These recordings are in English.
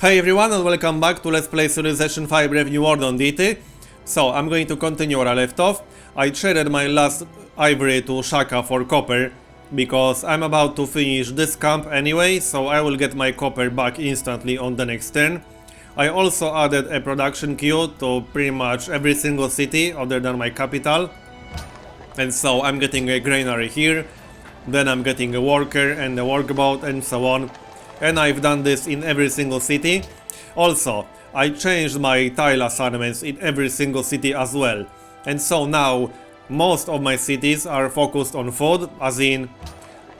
Hey everyone and welcome back to Let's Play Civilization 5 Brave New World on Deity. So, I'm going to continue where I left off. I traded my last ivory to Shaka for copper, because I'm about to finish this camp anyway, so I will get my copper back instantly on the next turn. I also added a production queue to pretty much every single city other than my capital. And so I'm getting a granary here, then I'm getting a worker and a workboat and so on. And I've done this in every single city. Also, I changed my tile assignments in every single city as well. And so now, most of my cities are focused on food, as in,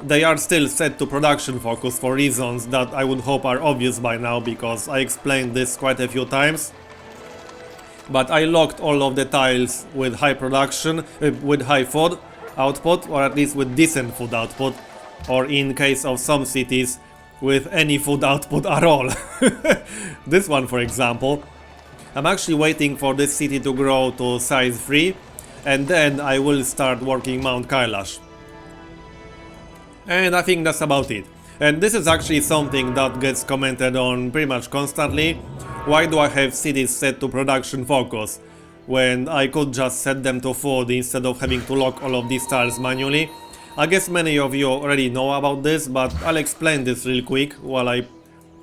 they are still set to production focus for reasons that I would hope are obvious by now, because I explained this quite a few times. But I locked all of the tiles with high production, with high food output, or at least with decent food output, or in case of some cities, with any food output at all. This one, for example. I'm actually waiting for this city to grow to size 3, and then I will start working Mount Kailash. And I think that's about it. And this is actually something that gets commented on pretty much constantly. Why do I have cities set to production focus, when I could just set them to food instead of having to lock all of these tiles manually? I guess many of you already know about this, but I'll explain this real quick while I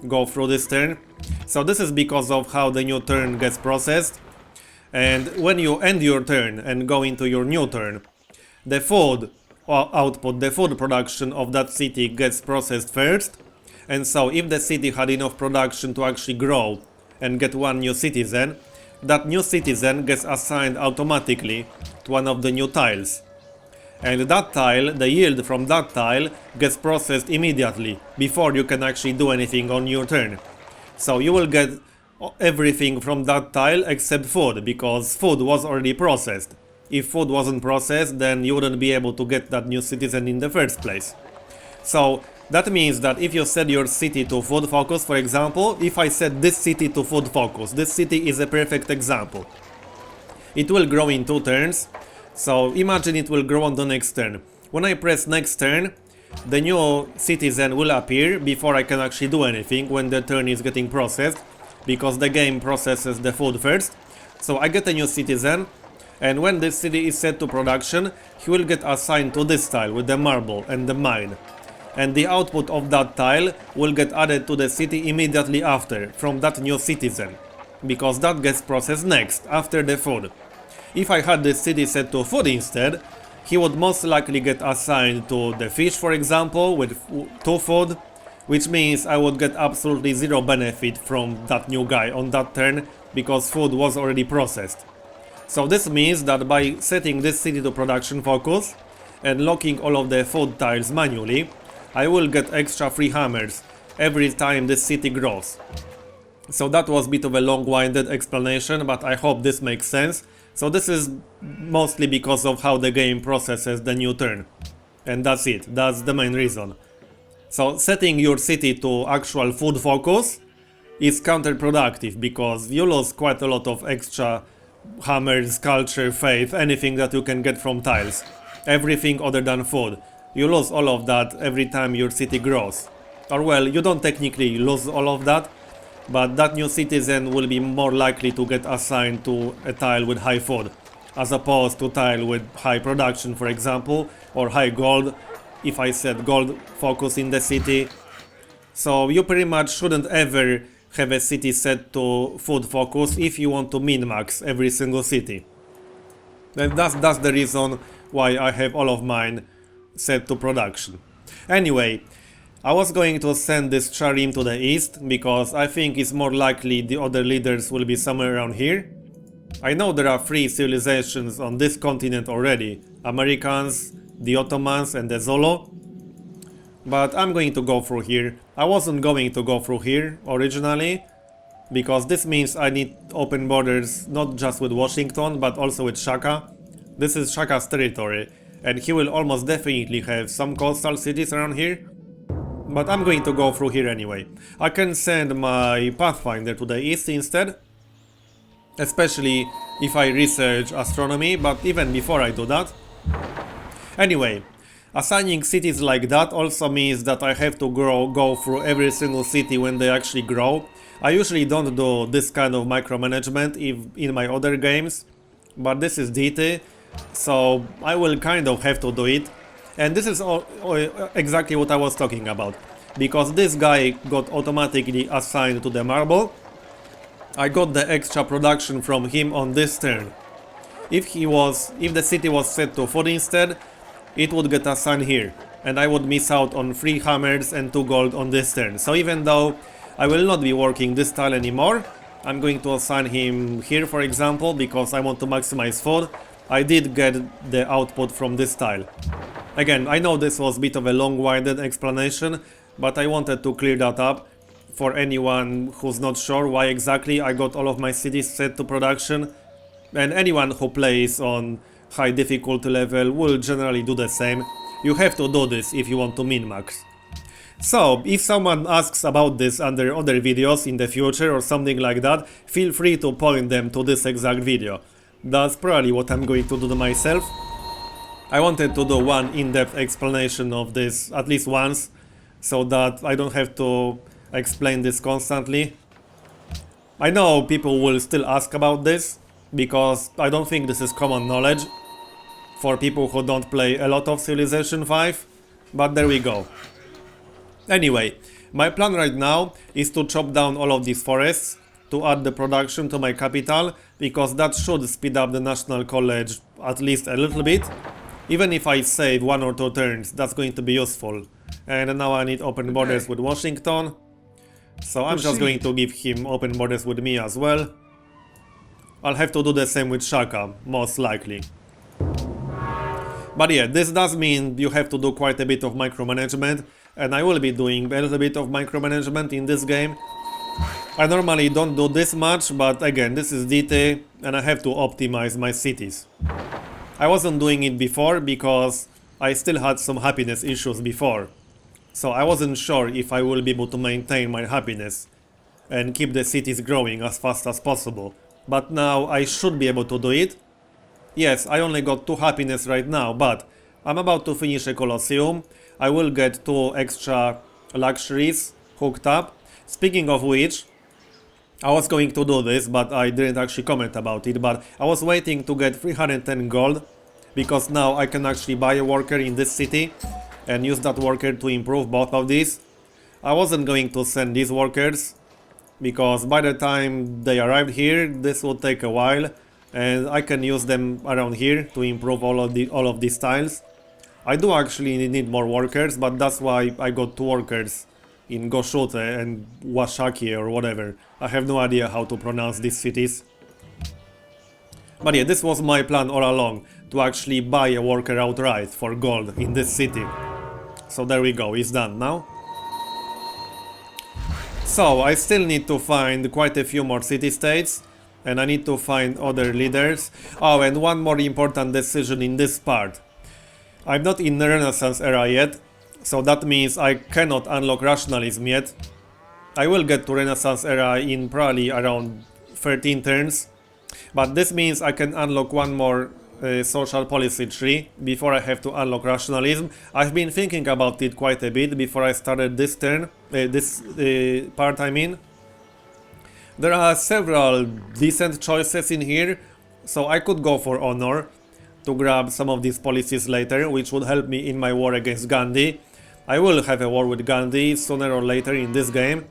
go through this turn. So this is because of how the new turn gets processed. And when you end your turn and go into your new turn, the food output, the food production of that city gets processed first. And so if the city had enough production to actually grow and get one new citizen, that new citizen gets assigned automatically to one of the new tiles. And that tile, the yield from that tile, gets processed immediately, before you can actually do anything on your turn. So you will get everything from that tile except food, because food was already processed. If food wasn't processed, then you wouldn't be able to get that new citizen in the first place. So that means that if you set your city to food focus, for example, if I set this city to food focus, this city is a perfect example. It will grow in 2 turns. So imagine it will grow on the next turn. When I press next turn, the new citizen will appear before I can actually do anything when the turn is getting processed, because the game processes the food first. So I get a new citizen, and when this city is set to production, he will get assigned to this tile with the marble and the mine. And the output of that tile will get added to the city immediately after, from that new citizen, because that gets processed next, after the food. If I had this city set to food instead, he would most likely get assigned to the fish, for example, with 2 food, which means I would get absolutely 0 benefit from that new guy on that turn, because food was already processed. So this means that by setting this city to production focus and locking all of the food tiles manually, I will get extra free hammers every time this city grows. So that was a bit of a long-winded explanation, but I hope this makes sense. So this is mostly because of how the game processes the new turn. And that's it, that's the main reason. So setting your city to actual food focus is counterproductive, because you lose quite a lot of extra hammers, culture, faith, anything that you can get from tiles. Everything other than food. You lose all of that every time your city grows. Or well, you don't technically lose all of that, but that new citizen will be more likely to get assigned to a tile with high food, as opposed to tile with high production, for example, or high gold, if I set gold focus in the city. So you pretty much shouldn't ever have a city set to food focus if you want to min-max every single city. And that's the reason why I have all of mine set to production. Anyway, I was going to send this Charim to the east, because I think it's more likely the other leaders will be somewhere around here. I know there are 3 civilizations on this continent already, Americans, the Ottomans and the Zolo. But I'm going to go through here. I wasn't going to go through here originally, because this means I need open borders not just with Washington, but also with Shaka. This is Shaka's territory, and he will almost definitely have some coastal cities around here. But I'm going to go through here anyway. I can send my Pathfinder to the east instead, especially if I research astronomy, but even before I do that. Anyway, Assigning cities like that also means that I have to go through every single city when they actually grow, I usually don't do this kind of micromanagement in my other games, but this is Deity, so I will kind of have to do it. And this is exactly what I was talking about, because this guy got automatically assigned to the marble. I got the extra production from him on this turn. If the city was set to food instead, it would get assigned here, and I would miss out on 3 hammers and 2 gold on this turn. So even though I will not be working this tile anymore, I'm going to assign him here, for example, because I want to maximize food. I did get the output from this tile. Again, I know this was a bit of a long-winded explanation, but I wanted to clear that up for anyone who's not sure why exactly I got all of my cities set to production. And anyone who plays on high difficulty level will generally do the same. You have to do this if you want to min-max. So, if someone asks about this under other videos in the future or something like that, feel free to point them to this exact video. That's probably what I'm going to do myself. I wanted to do one in-depth explanation of this at least once, so that I don't have to explain this constantly. I know people will still ask about this, because I don't think this is common knowledge for people who don't play a lot of Civilization 5, but there we go. Anyway, my plan right now is to chop down all of these forests to add the production to my capital, because that should speed up the National College at least a little bit. Even if I save 1 or 2 turns, that's going to be useful. And now I need open borders with Washington, so I'm just going to give him open borders with me as well. I'll have to do the same with Shaka, most likely. But yeah, this does mean you have to do quite a bit of micromanagement, and I will be doing a little bit of micromanagement in this game. I normally don't do this much, but again, this is Deity, and I have to optimize my cities. I wasn't doing it before because I still had some happiness issues before, so I wasn't sure if I will be able to maintain my happiness and keep the cities growing as fast as possible. But now I should be able to do it. Yes, I only got 2 happiness right now, but I'm about to finish a Colosseum. I will get 2 extra luxuries hooked up. Speaking of which, I was going to do this, but I didn't actually comment about it, but I was waiting to get 310 gold, because now I can actually buy a worker in this city and use that worker to improve both of these. I wasn't going to send these workers, because by the time they arrive here, this will take a while, and I can use them around here to improve all of these tiles. I do actually need more workers, but that's why I got 2 workers in Goshute and Washaki or whatever. I have no idea how to pronounce these cities. But yeah, this was my plan all along, to actually buy a worker outright for gold in this city. So there we go, it's done now. So I still need to find quite a few more city-states, and I need to find other leaders. Oh, and one more important decision in this part. I'm not in the Renaissance era yet, so that means I cannot unlock rationalism yet. I will get to Renaissance era in probably around 13 turns, but this means I can unlock one more social policy tree before I have to unlock rationalism. I've been thinking about it quite a bit before I started this turn, this part I mean. There are several decent choices in here, so I could go for honor to grab some of these policies later, which would help me in my war against Gandhi. I will have a war with Gandhi sooner or later in this game,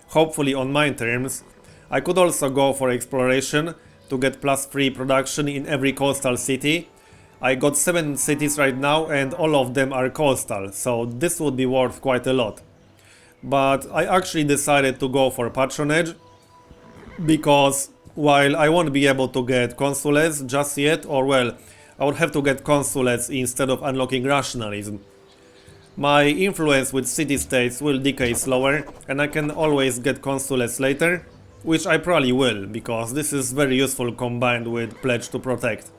hopefully on my terms. I could also go for exploration to get +3 production in every coastal city. I got 7 cities right now and all of them are coastal, so this would be worth quite a lot. But I actually decided to go for patronage, because while I won't be able to get consulates just yet, or well, I would have to get consulates instead of unlocking rationalism. My influence with city-states will decay slower, and I can always get consulates later, which I probably will, because this is very useful combined with Pledge to Protect.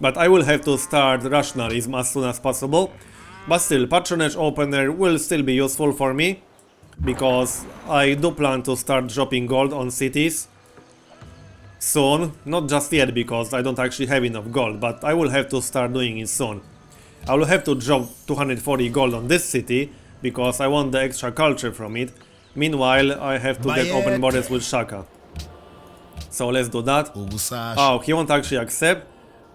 But I will have to start rationalism as soon as possible, but still, patronage opener will still be useful for me, because I do plan to start dropping gold on cities soon, not just yet because I don't actually have enough gold, but I will have to start doing it soon. I will have to drop 240 gold on this city, because I want the extra culture from it, Meanwhile, I have to get open borders with Shaka. So let's do that. Oh, he won't actually accept.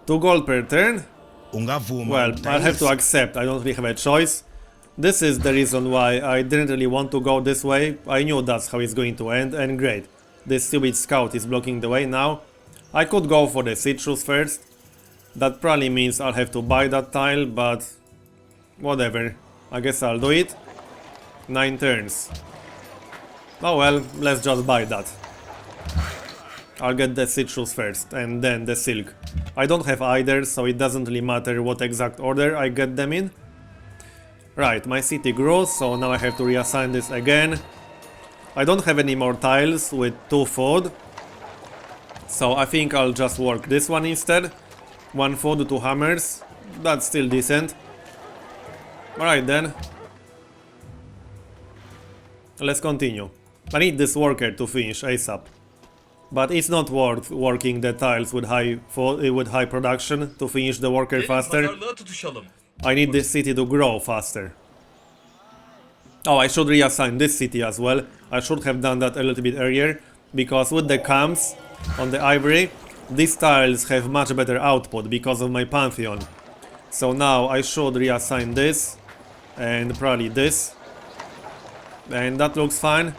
2 gold per turn? Well, I'll have to accept, I don't really have a choice. This is the reason why I didn't really want to go this way. I knew that's how it's going to end, and great. This stupid scout is blocking the way now. I could go for the citrus first. That probably means I'll have to buy that tile, but whatever. I guess I'll do it. 9 turns. Oh well, let's just buy that. I'll get the citrus first, and then the silk. I don't have either, so it doesn't really matter what exact order I get them in. Right, my city grew, so now I have to reassign this again. I don't have any more tiles with 2 food, so I think I'll just work this one instead. 1 food, 2 hammers, that's still decent. Alright then. Let's continue. I need this worker to finish ASAP. But it's not worth working the tiles with high production to finish the worker faster. I need this city to grow faster. Oh, I should reassign this city as well. I should have done that a little bit earlier, because with the camps on the ivory, these tiles have much better output because of my pantheon. So now I should reassign this, and probably this. And that looks fine.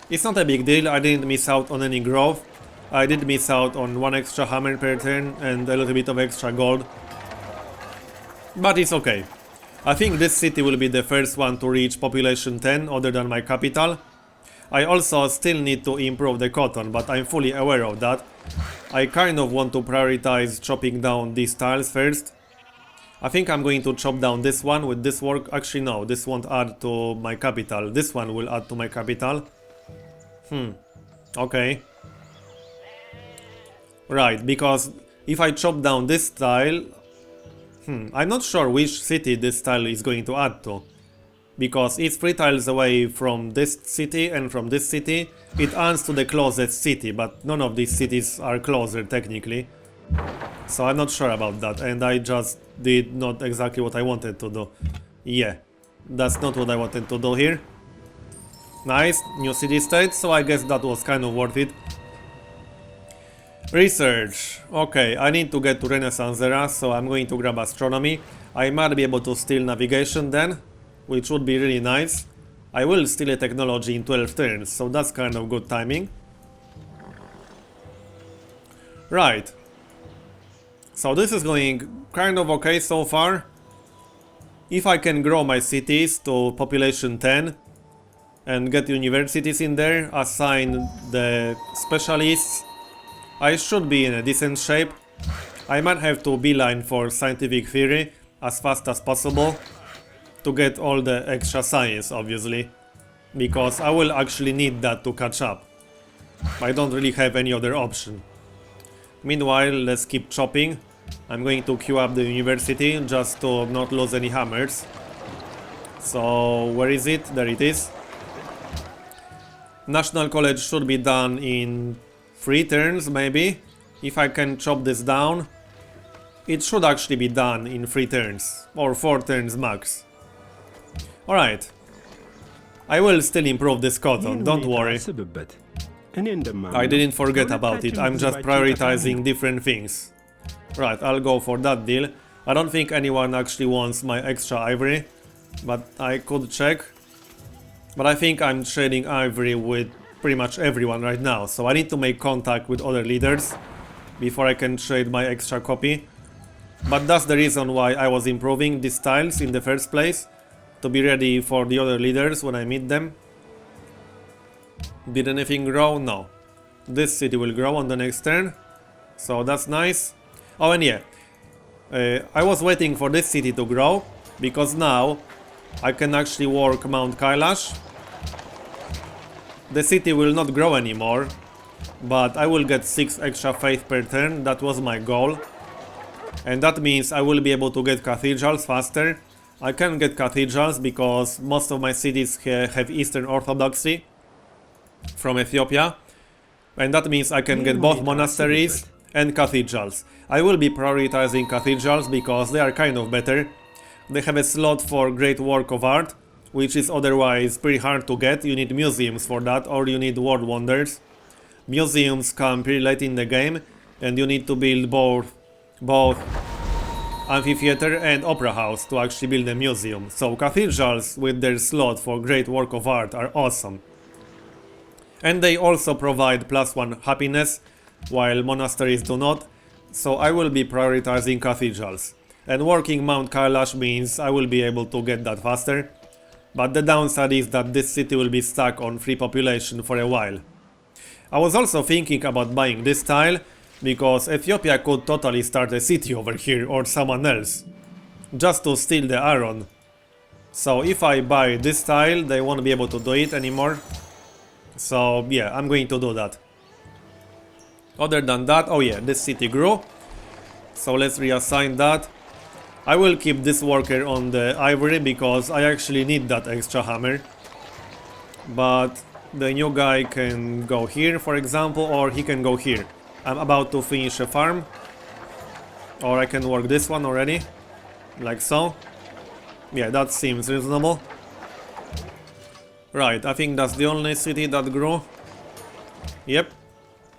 It's not a big deal, I didn't miss out on any growth. I did miss out on 1 extra hammer per turn and a little bit of extra gold. But it's okay. I think this city will be the first one to reach population 10 other than my capital. I also still need to improve the cotton, but I'm fully aware of that. I kind of want to prioritize chopping down these tiles first. I think I'm going to chop down this one with this work. Actually no, this won't add to my capital. This one will add to my capital. Okay. Right, because if I chop down this tile... I'm not sure which city this tile is going to add to. Because it's 3 tiles away from this city and from this city. It adds to the closest city, but none of these cities are closer technically. So I'm not sure about that, and I just did not exactly what I wanted to do. Yeah, that's not what I wanted to do here. Nice, new city state, so I guess that was kind of worth it. Research. Okay, I need to get to Renaissance era, so I'm going to grab astronomy. I might be able to steal navigation then, which would be really nice. I will steal a technology in 12 turns, so that's kind of good timing. Right. So this is going kind of okay so far. If I can grow my cities to population 10 and get universities in there, assign the specialists, I should be in a decent shape. I might have to beeline for scientific theory as fast as possible to get all the extra science, obviously, because I will actually need that to catch up. I don't really have any other option. Meanwhile, let's keep chopping. I'm going to queue up the university just to not lose any hammers. So, where is it? There it is. National College should be done in 3 turns, maybe. If I can chop this down, it should actually be done in 3 turns, or 4 turns max. Alright. I will still improve this cotton, don't worry. I didn't forget about it, I'm just prioritizing different things. Right, I'll go for that deal. I don't think anyone actually wants my extra ivory, but I could check. But I think I'm trading ivory with pretty much everyone right now, so I need to make contact with other leaders before I can trade my extra copy. But that's the reason why I was improving these tiles in the first place, to be ready for the other leaders when I meet them. Did anything grow? No. This city will grow on the next turn, so that's nice. Oh, and yeah, I was waiting for this city to grow, because now I can actually work Mount Kailash. The city will not grow anymore, but I will get 6 extra faith per turn. That was my goal. And that means I will be able to get cathedrals faster. I can get cathedrals because most of my cities have Eastern Orthodoxy from Ethiopia. And that means I can get both monasteries and cathedrals. I will be prioritizing cathedrals because they are kind of better. They have a slot for great work of art, which is otherwise pretty hard to get. You need museums for that, or you need world wonders. Museums come pretty late in the game, and you need to build both amphitheater and opera house to actually build a museum. So cathedrals with their slot for great work of art are awesome. And they also provide +1 happiness, while monasteries do not. So I will be prioritizing cathedrals. And working Mount Kailash means I will be able to get that faster. But the downside is that this city will be stuck on free population for a while. I was also thinking about buying this tile, because Ethiopia could totally start a city over here, or someone else, just to steal the iron. So if I buy this tile, they won't be able to do it anymore. So yeah, I'm going to do that. Other than that, oh yeah, this city grew. So let's reassign that. I will keep this worker on the ivory because I actually need that extra hammer. But the new guy can go here, for example, or he can go here. I'm about to finish a farm. Or I can work this one already. Like so. Yeah, that seems reasonable. Right, I think that's the only city that grew. Yep.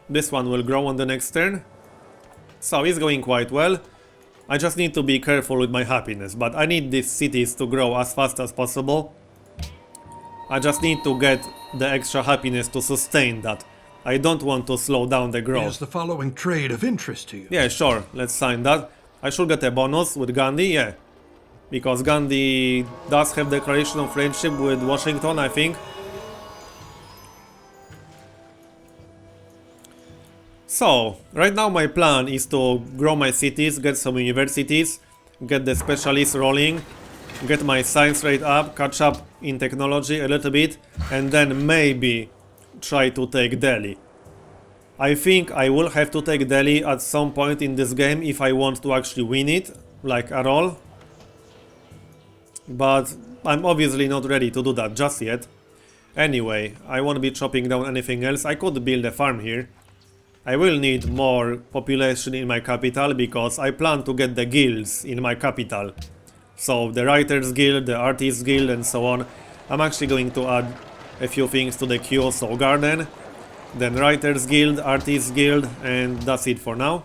This one will grow on the next turn. So it's going quite well. I just need to be careful with my happiness, but I need these cities to grow as fast as possible. I just need to get the extra happiness to sustain that. I don't want to slow down the growth. Is the following trade of interest to you? Yeah, sure, let's sign that. I should get a bonus with Gandhi, yeah. Because Gandhi does have declaration of friendship with Washington, I think. So, right now my plan is to grow my cities, get some universities, get the specialists rolling, get my science rate up, catch up in technology a little bit, and then maybe try to take Delhi. I think I will have to take Delhi at some point in this game if I want to actually win it, like at all. But I'm obviously not ready to do that just yet. Anyway, I won't be chopping down anything else. I could build a farm here. I will need more population in my capital because I plan to get the guilds in my capital. So the Writers Guild, the Artists Guild and so on. I'm actually going to add a few things to the queue, so Garden, then Writers Guild, Artists Guild, and that's it for now.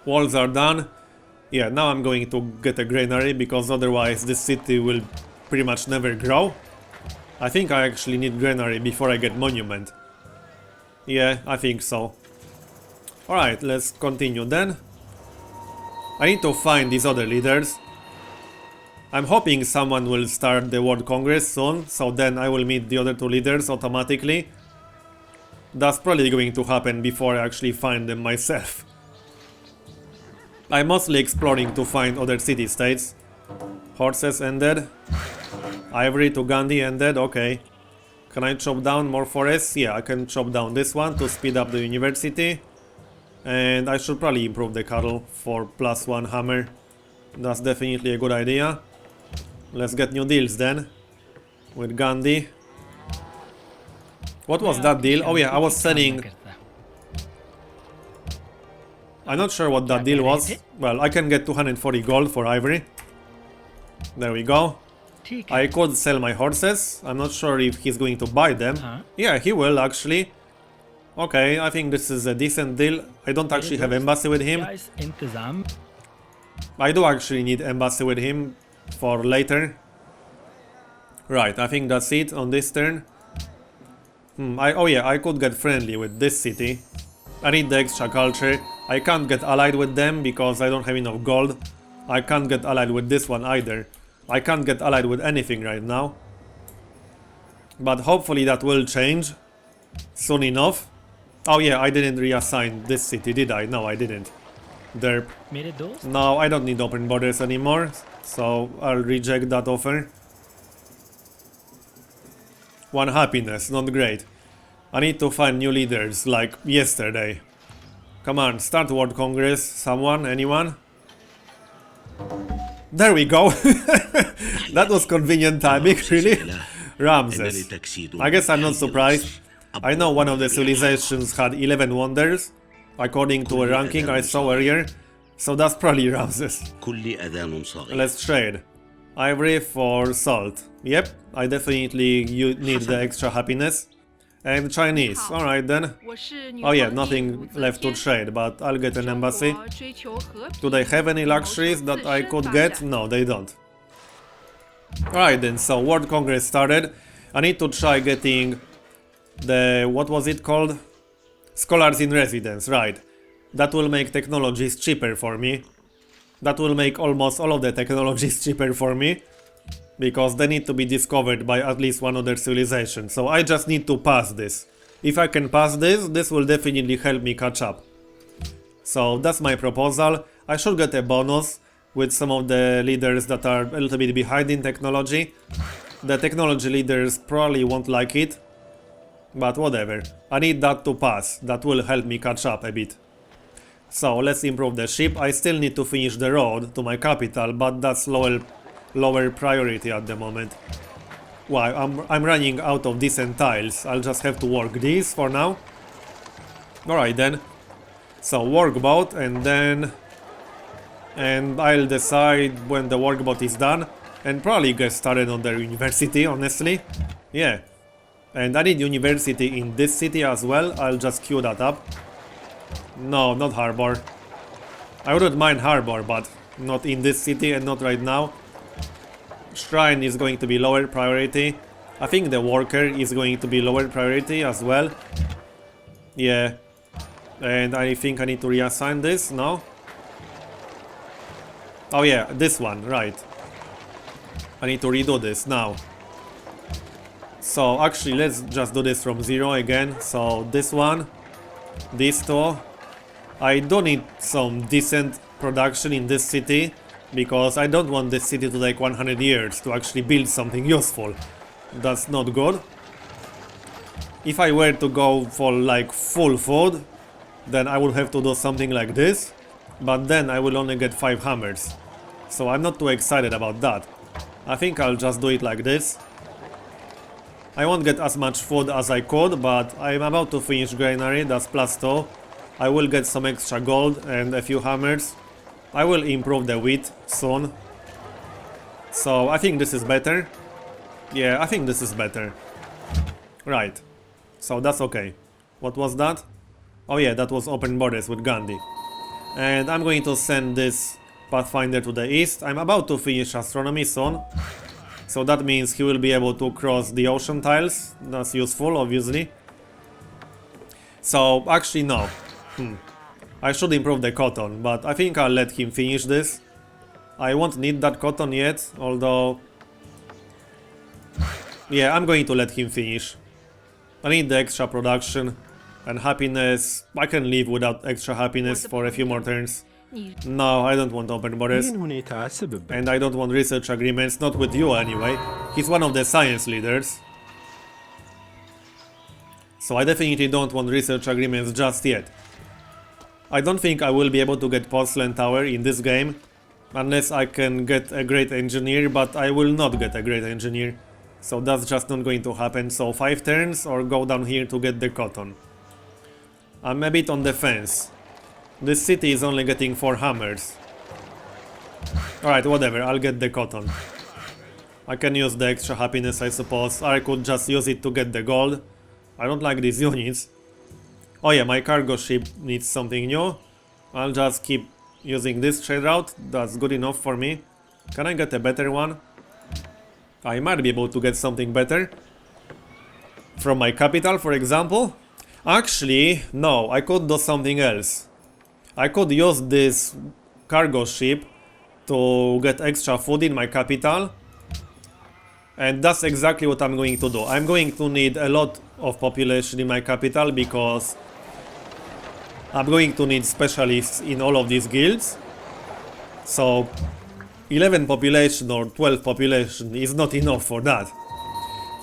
Walls are done. Yeah, now I'm going to get a granary because otherwise this city will pretty much never grow. I think I actually need granary before I get monument. Yeah, I think so. Alright, let's continue then. I need to find these other leaders. I'm hoping someone will start the World Congress soon, so then I will meet the other two leaders automatically. That's probably going to happen before I actually find them myself. I'm mostly exploring to find other city-states. Horses ended. Ivory to Gandhi ended, okay. Can I chop down more forests? Yeah, I can chop down this one to speed up the university. And I should probably improve the cattle for +1 hammer. That's definitely a good idea. Let's get new deals then. With Gandhi. What was that deal? Oh yeah, I was selling... I'm not sure what that deal was. Well, I can get 240 gold for ivory. There we go. I could sell my horses. I'm not sure if he's going to buy them. Yeah, he will actually. Okay, I think this is a decent deal. I don't actually have embassy with him. I do actually need embassy with him for later. Right, I think that's it on this turn. Oh yeah, I could get friendly with this city. I need the extra culture. I can't get allied with them because I don't have enough gold. I can't get allied with this one either. I can't get allied with anything right now. But hopefully that will change soon enough. Oh yeah, I didn't reassign this city, did I? No, I didn't. Derp. No, I don't need open borders anymore, so I'll reject that offer. 1 happiness, not great. I need to find new leaders, like yesterday. Come on, start World Congress. Someone? Anyone? There we go. That was convenient timing, really. Ramses. I guess I'm not surprised. I know one of the civilizations had 11 wonders, according to a ranking I saw earlier. So that's probably Ramses. Let's trade. Ivory for salt. Yep, I definitely need the extra happiness. And Chinese, alright then. Oh yeah, nothing left to trade, but I'll get an embassy. Do they have any luxuries that I could get? No, they don't. Alright then, so World Congress started. I need to try getting the... what was it called? Scholars in Residence, right. That will make technologies cheaper for me. That will make almost all of the technologies cheaper for me. Because they need to be discovered by at least one other civilization. So I just need to pass this. If I can pass this, this will definitely help me catch up. So that's my proposal. I should get a bonus with some of the leaders that are a little bit behind in technology. The technology leaders probably won't like it. But whatever. I need that to pass. That will help me catch up a bit. So let's improve the ship. I still need to finish the road to my capital, but that's lower priority at the moment. Wow, I'm running out of decent tiles. I'll just have to work these for now. Alright then. So workboat and I'll decide when the workboat is done and probably get started on the university, honestly. Yeah. And I need university in this city as well. I'll just queue that up. No, not harbor. I wouldn't mind harbor, but not in this city and not right now. Shrine is going to be lower priority. I think the worker is going to be lower priority as well. Yeah. And I think I need to reassign this, no? Oh yeah, this one, right. I need to redo this now. So actually let's just do this from 0 again. So this one, these two. I do need some decent production in this city. Because I don't want this city to take 100 years to actually build something useful. That's not good. If I were to go for like full food, then I would have to do something like this. But then I will only get 5 hammers. So I'm not too excited about that. I think I'll just do it like this. I won't get as much food as I could, but I'm about to finish granary, that's +2. I will get some extra gold and a few hammers. I will improve the wheat soon. So I think this is better. Yeah, I think this is better. Right. So that's okay. What was that? Oh yeah, that was open borders with Gandhi. And I'm going to send this Pathfinder to the east. I'm about to finish astronomy soon. So that means he will be able to cross the ocean tiles. That's useful, obviously. So actually no. I should improve the cotton, but I think I'll let him finish this. I won't need that cotton yet, although... yeah, I'm going to let him finish. I need the extra production and happiness. I can live without extra happiness for a few more turns. No, I don't want open borders. And I don't want research agreements, not with you anyway. He's one of the science leaders. So I definitely don't want research agreements just yet. I don't think I will be able to get Porcelain Tower in this game, unless I can get a great engineer, but I will not get a great engineer. So that's just not going to happen, so 5 turns or go down here to get the cotton. I'm a bit on the fence. This city is only getting 4 hammers. Alright, whatever, I'll get the cotton. I can use the extra happiness, I suppose, or I could just use it to get the gold. I don't like these units. Oh yeah, my cargo ship needs something new. I'll just keep using this trade route. That's good enough for me. Can I get a better one? I might be able to get something better. From my capital, for example. Actually, no, I could do something else. I could use this cargo ship to get extra food in my capital. And that's exactly what I'm going to do. I'm going to need a lot of population in my capital because I'm going to need specialists in all of these guilds. So 11 population or 12 population is not enough for that.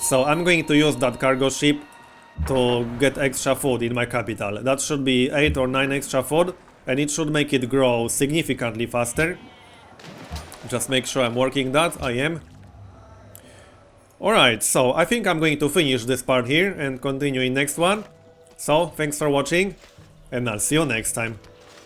So I'm going to use that cargo ship to get extra food in my capital. That should be 8 or 9 extra food, and it should make it grow significantly faster. Just make sure I'm working that. I am. Alright, so I think I'm going to finish this part here and continue in next one. So, thanks for watching, and I'll see you next time.